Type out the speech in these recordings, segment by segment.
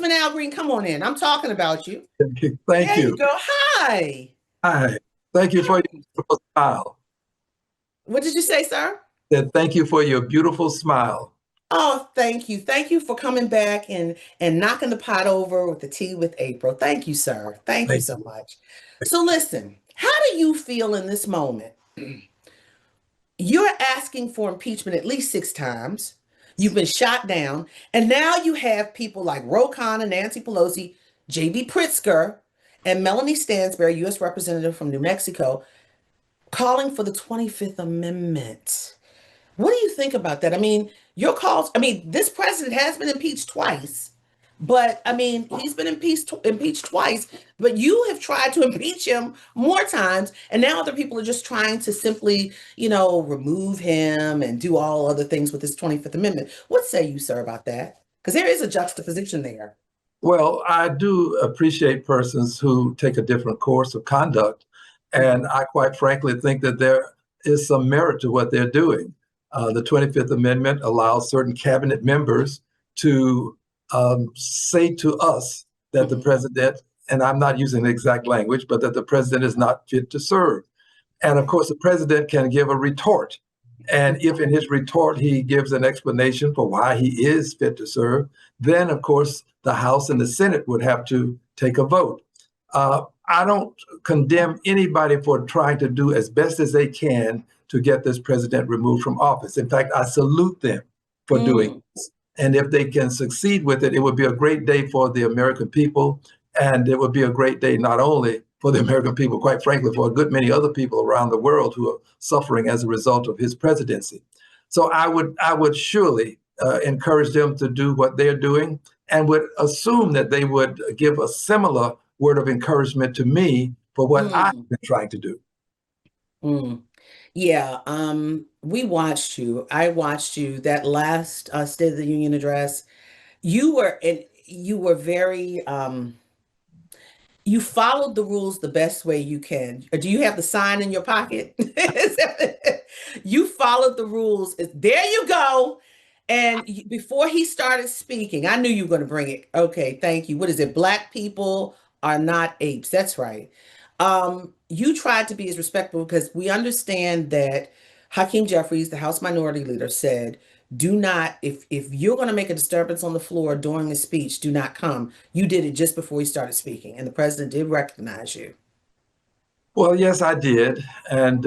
Congressman Al Green, come on in. I'm talking about you. Thank you. Thank There you. you go. Hi. Hi. Thank you for your beautiful smile. What did you say, sir? Thank you for your beautiful smile. Oh, thank you. Thank you for coming back and knocking the pot over with the tea with April. Thank you, sir. Thank you Thank so you. much. So listen, how do you feel in this moment? You're asking for impeachment at least 6 times. You've been shot down. And now you have people like Khanna, Nancy Pelosi, J.B. Pritzker, and Melanie Stansbury, U.S. Representative from New Mexico, calling for the 25th Amendment. What do you think about that? I mean, your calls, I mean, this president has been impeached twice. But I mean, he's been impeached twice, but you have tried to impeach him more times, and now other people are just trying to simply, remove him and do all other things with this 25th Amendment. What say you, sir, about that? Because there is a juxtaposition there. Well, I do appreciate persons who take a different course of conduct. And I quite frankly think that there is some merit to what they're doing. The 25th Amendment allows certain cabinet members to say to us that the president, and I'm not using the exact language, but that the president is not fit to serve. And of course, the president can give a retort. And if in his retort he gives an explanation for why he is fit to serve, then of course the House and the Senate would have to take a vote. I don't condemn anybody for trying to do as best as they can to get this president removed from office. In fact, I salute them for doing this. And if they can succeed with it, it would be a great day for the American people. And it would be a great day not only for the American people, quite frankly, for a good many other people around the world who are suffering as a result of his presidency. So I would surely encourage them to do what they're doing, and would assume that they would give a similar word of encouragement to me for what I've been trying to do. Yeah, we watched you. I watched you that last State of the Union address. You were very you followed the rules the best way you can. Do you have the sign in your pocket? You followed the rules. There you go. And before he started speaking, I knew you were going to bring it. Okay, thank you. What is it? Black people are not apes. That's right. You tried to be as respectful because we understand that Hakeem Jeffries, the House Minority Leader, said, do not, if you're going to make a disturbance on the floor during the speech, do not come. You did it just before he started speaking, and the president did recognize you. Well, yes, I did. And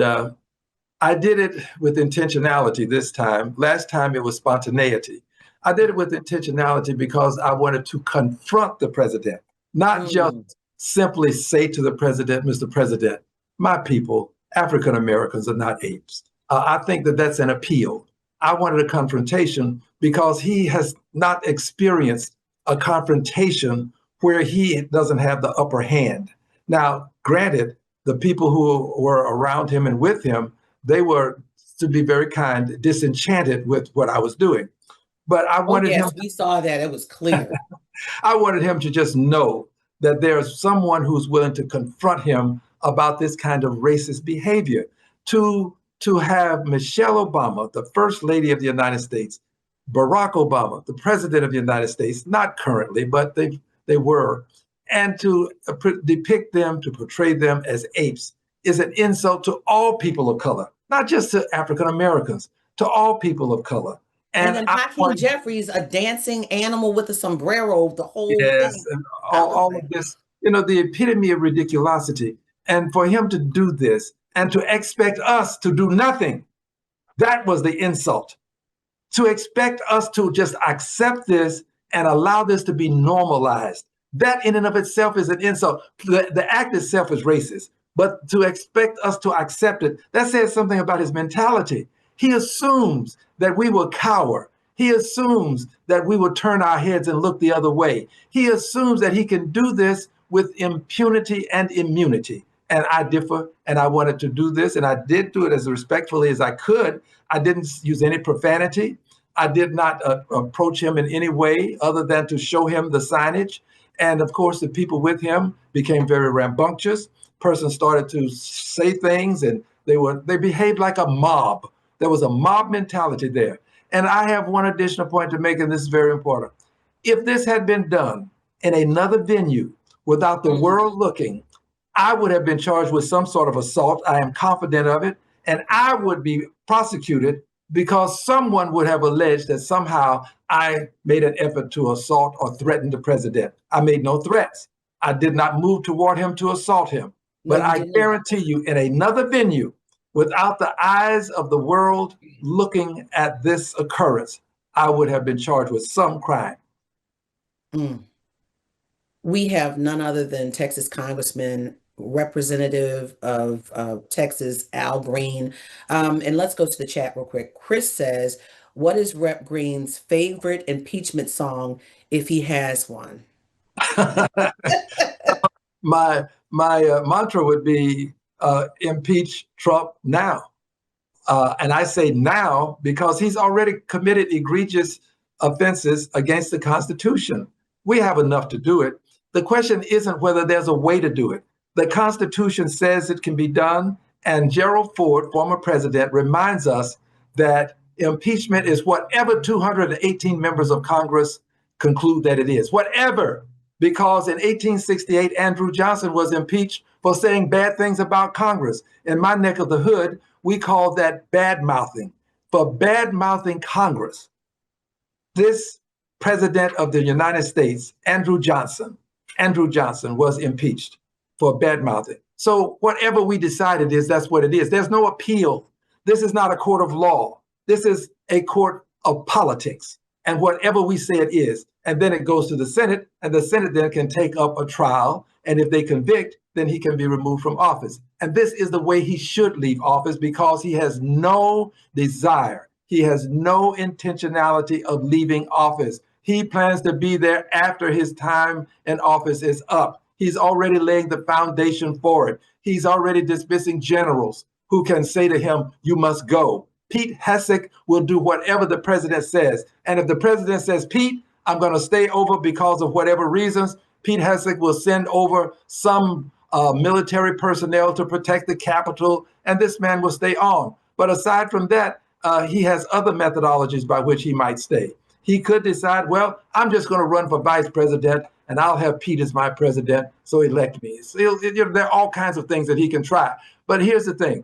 I did it with intentionality this time. Last time it was spontaneity. I did it with intentionality because I wanted to confront the president, not just simply say to the president, Mr. President, my people, African Americans are not apes. I think that that's an appeal. I wanted a confrontation because he has not experienced a confrontation where he doesn't have the upper hand. Now, granted, the people who were around him and with him, they were, to be very kind, disenchanted with what I was doing. But I wanted him. We saw that. It was clear. I wanted him to just know that there's someone who's willing to confront him about this kind of racist behavior. To have Michelle Obama, the First Lady of the United States, Barack Obama, the President of the United States, not currently, but they were, and to depict them, to portray them as apes is an insult to all people of color, not just to African Americans, to all people of color. And then Hakeem Jeffries, a dancing animal with a sombrero, the whole yes, thing. And all of this, the epitome of ridiculosity. And for him to do this and to expect us to do nothing, that was the insult. To expect us to just accept this and allow this to be normalized, that in and of itself is an insult. The act itself is racist, but to expect us to accept it, that says something about his mentality. He assumes that we will cower. He assumes that we will turn our heads and look the other way. He assumes that he can do this with impunity and immunity. And I differ, and I wanted to do this, and I did do it as respectfully as I could. I didn't use any profanity. I did not approach him in any way other than to show him the signage. And of course, the people with him became very rambunctious. Persons started to say things, and they behaved like a mob. There was a mob mentality there. And I have one additional point to make, and this is very important. If this had been done in another venue without the world looking, I would have been charged with some sort of assault. I am confident of it. And I would be prosecuted because someone would have alleged that somehow I made an effort to assault or threaten the president. I made no threats. I did not move toward him to assault him. No, But you I did not. guarantee you, in another venue, without the eyes of the world looking at this occurrence, I would have been charged with some crime. Mm. We have none other than Texas Congressman, Representative of Texas, Al Green. And let's go to the chat real quick. Chris says, what is Rep Green's favorite impeachment song if he has one? my mantra would be impeach Trump now. And I say now because he's already committed egregious offenses against the Constitution. We have enough to do it. The question isn't whether there's a way to do it. The Constitution says it can be done. And Gerald Ford, former president, reminds us that impeachment is whatever 218 members of Congress conclude that it is. Whatever. Because in 1868, Andrew Johnson was impeached for saying bad things about Congress. In my neck of the hood, we call that bad mouthing. For bad mouthing Congress, this president of the United States, Andrew Johnson, was impeached for bad mouthing. So whatever we decide it is, that's what it is. There's no appeal. This is not a court of law. This is a court of politics. And whatever we say it is, and then it goes to the Senate, and the Senate then can take up a trial. And if they convict, then he can be removed from office. And this is the way he should leave office because he has no desire. He has no intentionality of leaving office. He plans to be there after his time in office is up. He's already laying the foundation for it. He's already dismissing generals who can say to him, you must go. Pete Hegseth will do whatever the president says. And if the president says, Pete, I'm going to stay over because of whatever reasons, Pete Hegseth will send over some military personnel to protect the Capitol, and this man will stay on. But aside from that, he has other methodologies by which he might stay. He could decide, well, I'm just going to run for vice president, and I'll have Pete as my president, so elect me. So, there are all kinds of things that he can try. But here's the thing.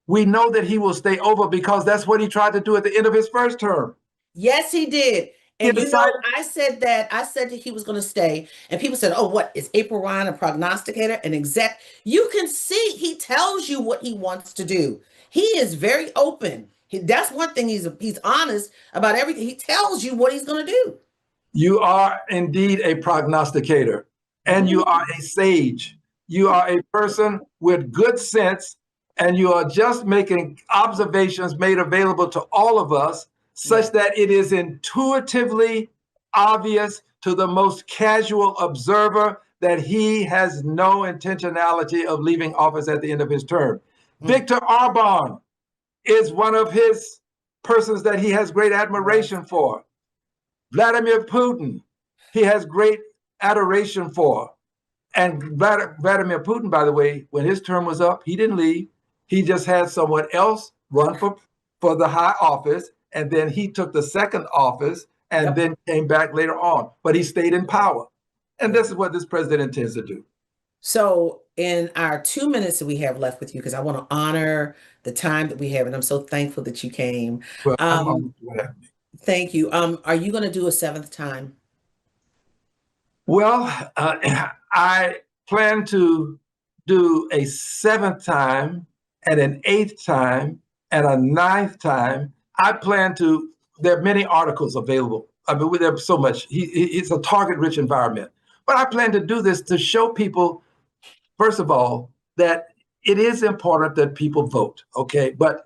We know that he will stay over because that's what he tried to do at the end of his first term. Yes, he did. He And decided, I said that he was going to stay. And people said, oh, what is April Ryan a prognosticator, an exec? You can see he tells you what he wants to do. He is very open. That's one thing. He's honest about everything. He tells you what he's going to do. You are indeed a prognosticator, and you are a sage. You are a person with good sense, and you are just making observations made available to all of us such that it is intuitively obvious to the most casual observer that he has no intentionality of leaving office at the end of his term. Viktor Orbán is one of his persons that he has great admiration for. Vladimir Putin, he has great adoration for. And Vladimir Putin, by the way, when his term was up, he didn't leave. He just had someone else run for the high office, and then he took the second office and then came back later on. But he stayed in power. And this is what this president intends to do. So in our 2 minutes that we have left with you, because I want to honor the time that we have, and I'm so thankful that you came. Well, Thank you. Are you going to do a seventh time? Well, I plan to do a seventh time and an eighth time and a ninth time. I plan to, there are many articles available. I mean, there's so much. It's a target-rich environment. But I plan to do this to show people, first of all, that it is important that people vote, okay? But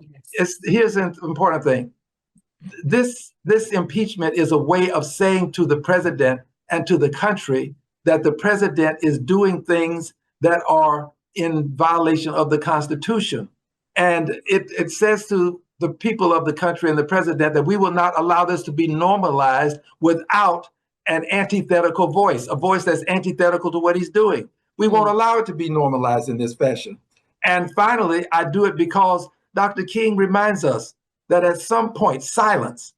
here's an important thing. This impeachment is a way of saying to the president and to the country that the president is doing things that are in violation of the Constitution. And it says to the people of the country and the president that we will not allow this to be normalized without an antithetical voice, a voice that's antithetical to what he's doing. We won't allow it to be normalized in this fashion. And finally, I do it because Dr. King reminds us that at some point, silence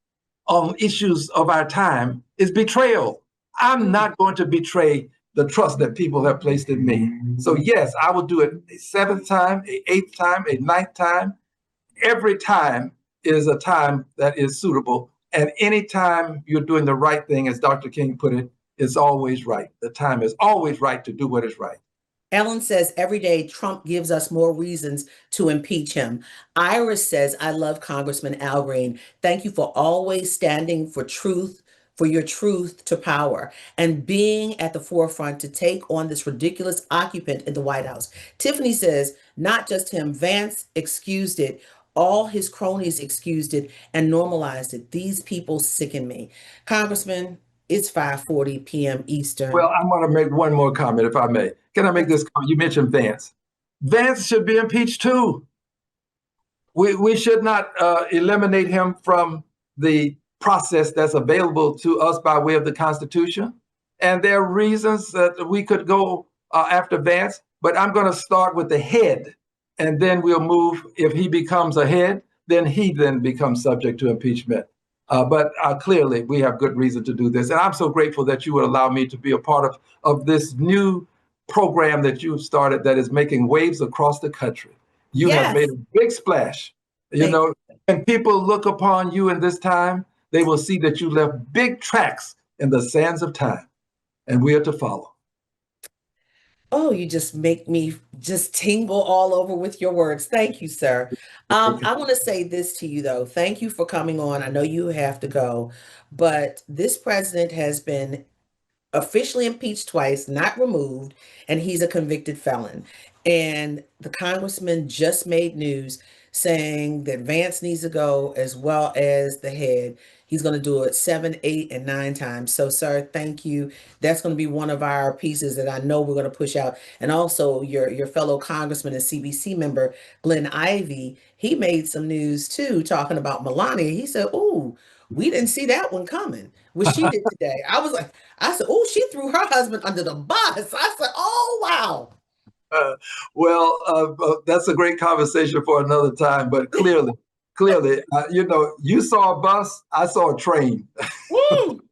on issues of our time is betrayal. I'm not going to betray the trust that people have placed in me. So yes, I will do it a seventh time, a eighth time, a ninth time. Every time is a time that is suitable. And anytime you're doing the right thing, as Dr. King put it, it's always right. The time is always right to do what is right. Ellen says every day Trump gives us more reasons to impeach him. Iris says, I love Congressman Al Green. Thank you for always standing for truth, for your truth to power, and being at the forefront to take on this ridiculous occupant in the White House. Tiffany says, not just him, Vance excused it. All his cronies excused it and normalized it. These people sicken me. Congressman, it's 5:40 p.m. Well, Eastern. I'm going to make one more comment, if I may. Can I make this comment? You mentioned Vance. Vance should be impeached too. We should not eliminate him from the process that's available to us by way of the Constitution. And there are reasons that we could go after Vance, but I'm going to start with the head, and then we'll move. If he becomes a head, then he then becomes subject to impeachment. But clearly, we have good reason to do this. And I'm so grateful that you would allow me to be a part of this new program that you've started that is making waves across the country. You have made Yes. a big splash. You Thank know, when people look upon you in this time, they will see that you left big tracks in the sands of time, and we are to follow. Oh, you just make me just tingle all over with your words. Thank you, sir. I want to say this to you, though. Thank you for coming on. I know you have to go, but this president has been officially impeached twice, not removed, and he's a convicted felon. And the congressman just made news saying that Vance needs to go as well as the head. He's going to do it 7, 8, and 9 times. So, sir, thank you. That's going to be one of our pieces that I know we're going to push out. And also, your fellow congressman and CBC member, Glenn Ivey, he made some news too, talking about Melania. He said, "Ooh, we didn't see that one coming." What she did today. I said, "Oh, she threw her husband under the bus." I said, "Oh, wow." Uh, that's a great conversation for another time. But clearly, you saw a bus, I saw a train. Woo!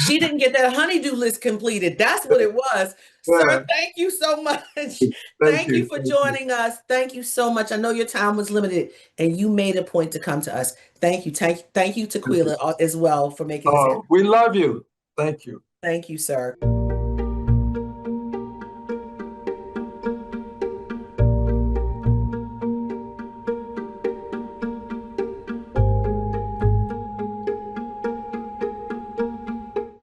She didn't get that honeydew list completed. That's what it was. Sir, thank you so much. Thank Thank you you. for Thank you. joining us. Thank you so much. I know your time was limited and you made a point to come to us. Thank you. Thank you to Quila as well for making this happen. We love you. Thank you. Thank you, sir.